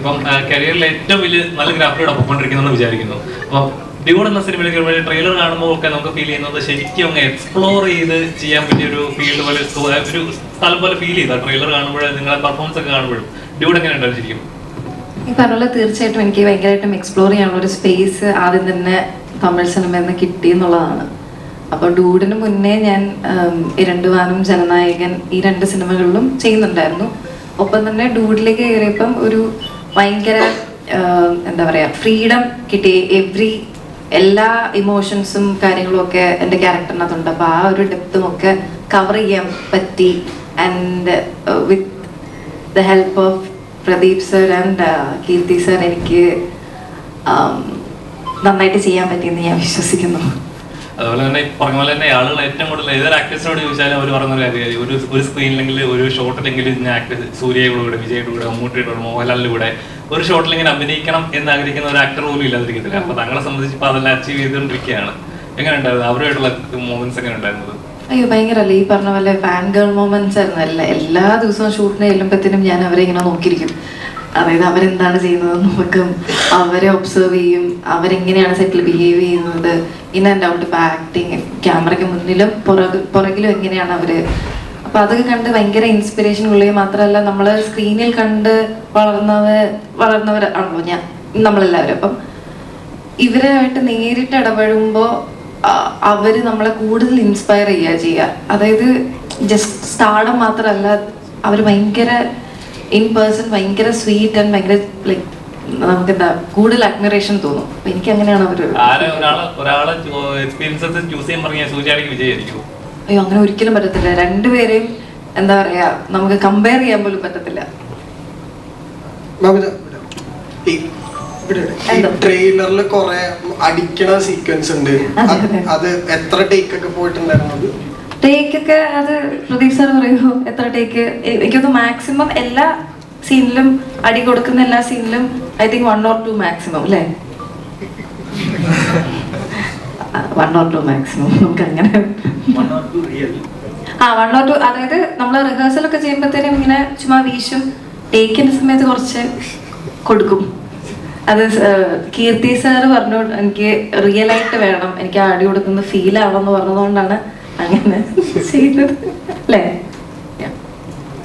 ഇപ്പം കരിയറിൽ ഏറ്റവും വലിയ നല്ല ഗ്രാഫിലൂടെ പോയിക്കൊണ്ടിരിക്കുന്നു വിചാരിക്കുന്നു. അപ്പം ഡ്യൂഡ് എന്ന സിനിമയിലേക്ക് ട്രെയിലർ കാണുമ്പോൾ ഒക്കെ നമുക്ക് ഫീൽ ചെയ്യുന്നത് ശരിക്കും അങ്ങ് എക്സ്പ്ലോർ ചെയ്ത് ചെയ്യാൻ പറ്റിയ ഒരു ഫീൽഡ് പോലെ, ഒരു സ്ഥലം പോലെ ഫീൽ ചെയ്താൽ ട്രെയിലർ കാണുമ്പോഴും നിങ്ങളെ പെർഫോമൻസ് ഒക്കെ കാണുമ്പോഴും ഡ്യൂഡ് എങ്ങനെ ഉണ്ടാവും ശരിക്കും? ഈ പറഞ്ഞ തീർച്ചയായിട്ടും എനിക്ക് ഭയങ്കരമായിട്ടും എക്സ്പ്ലോർ ചെയ്യാനുള്ള ഒരു സ്പേസ് ആദ്യം തന്നെ തമിഴ് സിനിമയിൽ നിന്ന് കിട്ടി എന്നുള്ളതാണ്. അപ്പോൾ ഡൂഡിന് മുന്നേ ഞാൻ ഇരണ്ടുവാനും ജനനായകൻ ഈ 2 സിനിമകളിലും ചെയ്യുന്നുണ്ടായിരുന്നു. ഒപ്പം തന്നെ ഡൂഡിലേക്ക് കയറിയപ്പം ഒരു ഭയങ്കര എന്താ പറയുക ഫ്രീഡം കിട്ടി. എല്ലാ ഇമോഷൻസും കാര്യങ്ങളും ഒക്കെ എൻ്റെ ക്യാരക്ടറിനകത്തുണ്ട്. അപ്പോൾ ആ ഒരു ഡെപ്തും ഒക്കെ കവർ ചെയ്യാൻ പറ്റി. And with the help of Pradeep sir and Keerthi sir എനിക്ക് നന്നായിട്ട് ചെയ്യാൻ പറ്റിയെന്ന് ഞാൻ വിശ്വസിക്കുന്നു. അതുപോലെ തന്നെ പറഞ്ഞ പോലെ തന്നെ ആളുകൾ ഏറ്റവും കൂടുതൽ ഏതൊരു ആക്ടേഴ്സിനോട് ചോദിച്ചാലും അവർ പറഞ്ഞ ഒരു കാര്യം, ഒരു സ്ക്രീനിലെങ്കിൽ ഒരു ഷോട്ടിലെങ്കിലും ഇന്ന ആക്ടേഴ്സ് സൂര്യയുടെ കൂടെ, വിജയുടെ കൂടെ, മമ്മൂട്ടിയുടെ കൂടെ, മോഹൻലാലിന്റെ കൂടെ ഒരു ഷോട്ടിലിങ്ങനെ അഭിനയിക്കണം എന്ന് ആഗ്രഹിക്കുന്ന ഒരു ആക്ടർ പോലും ഇല്ലാതിരിക്കത്തില്ല. അപ്പൊ തങ്ങളെ സംബന്ധിച്ച് ഇപ്പൊ അതെല്ലാം അച്ചീവ് ചെയ്തുകൊണ്ടിരിക്കുകയാണ്. എങ്ങനെ ഉണ്ടായിരുന്നു അവരുമായിട്ടുള്ള മൊമെന്റ്സ്? എങ്ങനെ ഉണ്ടായിരുന്നത്? അയ്യോ ഭയങ്കരല്ലേ, ഈ പറഞ്ഞ പോലെ ഫാൻ ഗേൾ മൊമെന്റ്സ് ആയിരുന്നു. എല്ലാ ദിവസവും ഷൂട്ടിന് ചെല്ലുമ്പോഴത്തേനും ഞാൻ അവരെ ഇങ്ങനെ നോക്കിയിരിക്കും. അതായത് അവരെന്താണ് ചെയ്യുന്നത് നോക്കും, അവരെ ഒബ്സർവ് ചെയ്യും, അവരെങ്ങനെയാണ് സെറ്റിൽ ബിഹേവ് ചെയ്യുന്നത്, ഇൻ ആൻഡ് ഔട്ട് ഇപ്പം ആക്ടിങ്, ക്യാമറയ്ക്ക് മുന്നിലും പുറകിലും എങ്ങനെയാണ് അവര്. അപ്പൊ അതൊക്കെ കണ്ട് ഭയങ്കര ഇൻസ്പിറേഷൻ കൊള്ളുകയും മാത്രമല്ല നമ്മൾ സ്ക്രീനിൽ കണ്ട് വളർന്നവരാണല്ലോ നമ്മളെല്ലാവരും. അപ്പം ഇവരായിട്ട് നേരിട്ട് ഇടപെടുമ്പോൾ അവര് നമ്മളെ കൂടുതൽ ഇൻസ്പയർ ചെയ്യുക. അതായത് ജസ്റ്റ് സ്റ്റാർഡം മാത്രമല്ല, അവര് ഭയങ്കര ഇൻ പേഴ്സൺ ഭയങ്കര സ്വീറ്റ് ആൻഡ് ഭയങ്കര ലൈക്ക് നമുക്ക് എന്താ കൂടുതൽ അഡ്മിറേഷൻ തോന്നും. അപ്പൊ എനിക്ക് അങ്ങനെയാണ് അവര്. അയ്യോ അങ്ങനെ ഒരിക്കലും പറ്റത്തില്ല. രണ്ടുപേരെയും എന്താ പറയാ നമുക്ക് കമ്പയർ ചെയ്യാൻ പോലും പറ്റത്തില്ല. ട്രെയിലറിൽ കുറെ അടിക്കണ സീക്വൻസ് ഉണ്ട്, അത് എത്ര ടേക്ക് ഒക്കെ പോയിട്ടുണ്ടായിരുന്നു? ടേക്കൊക്കെ അത് പ്രദീപ് സാർ പറയുമോ എത്ര ടേക്ക്? എനിക്കൊന്ന് മാക്സിമം എല്ലാ സീനിലും അടി കൊടുക്കുന്ന എല്ലാ സീനിലും ഐ തിങ്ക് 1 or 2 മാക്സിമം അല്ലേ? 1 or 2 മാക്സിമം. നമുക്ക് അങ്ങനെ 1 or 2 അതായത് നമ്മൾ റിഹേഴ്സൽ ഒക്കെ ചെയ്യുമ്പോഴത്തേനും ഇങ്ങനെ ചുമ്മാ വീശും. ടേക്കിന്റെ സമയത്ത് കുറച്ച് കൊടുക്കും. അത് കീർത്തി സാറ് പറഞ്ഞു എനിക്ക് റിയൽ ആയിട്ട് വേണം, എനിക്ക് അടി കൊടുക്കുന്ന ഫീൽ ആവണം എന്ന് പറഞ്ഞതുകൊണ്ടാണ് അങ്ങനെ ചെയ്തത് അല്ലേ?